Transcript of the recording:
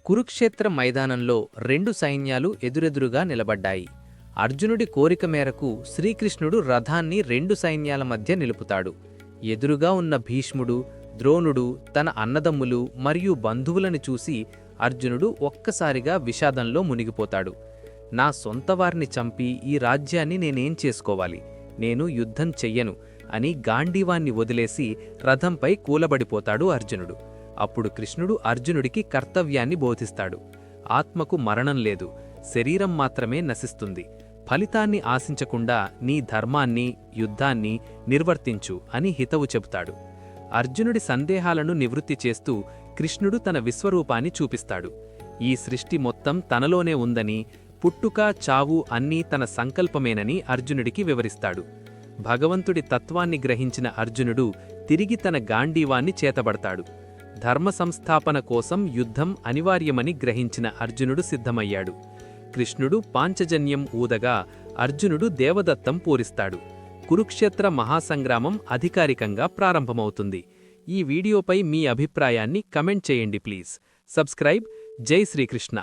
కురుక్షేత్ర మైదానంలో రెండు సైన్యాలు ఎదురెదురుగా నిలబడ్డాయి. అర్జునుడి కోరిక మేరకు శ్రీకృష్ణుడు రథాన్ని రెండు సైన్యాల మధ్య నిలుపుతాడు. ఎదురుగా ఉన్న భీష్ముడు, ద్రోణుడు, తన అన్నదమ్ములు మరియు బంధువులను చూసి అర్జునుడు ఒక్కసారిగా విషాదంలో మునిగిపోతాడు. నా సొంతవారిని చంపి ఈ రాజ్యాన్ని నేనేం చేసుకోవాలి? నేను యుద్ధం చెయ్యను అని గాంధీవాన్ని వదిలేసి రథంపై కూలబడిపోతాడు అర్జునుడు. అప్పుడు కృష్ణుడు అర్జునుడికి కర్తవ్యాన్ని బోధిస్తాడు. ఆత్మకు మరణం లేదు, శరీరం మాత్రమే నశిస్తుంది. ఫలితాన్ని ఆశించకుండా నీ ధర్మాన్ని, యుద్ధాన్ని నిర్వర్తించు అని హితవు చెబుతాడు. అర్జునుడి సందేహాలను నివృత్తి చేస్తూ కృష్ణుడు తన విశ్వరూపాన్ని చూపిస్తాడు. ఈ సృష్టి మొత్తం తనలోనే ఉందని, పుట్టుక చావు అన్నీ తన సంకల్పమేనని అర్జునుడికి వివరిస్తాడు. భగవంతుడి తత్వాన్ని గ్రహించిన అర్జునుడు తిరిగి తన గాంధీవాన్ని చేతబడతాడు. ధర్మ సంస్థాపన కోసం యుద్ధం అనివార్యమని గ్రహించిన అర్జునుడు సిద్ధమయ్యాడు. కృష్ణుడు పాంచజన్యం ఊదగా అర్జునుడు దేవదత్తం పూరిస్తాడు. కురుక్షేత్ర మహాసంగ్రామం అధికారికంగా ప్రారంభమవుతుంది. ఈ వీడియోపై మీ అభిప్రాయాన్ని కమెంట్ చేయండి ప్లీజ్. సబ్స్క్రైబ్. జై శ్రీకృష్ణ.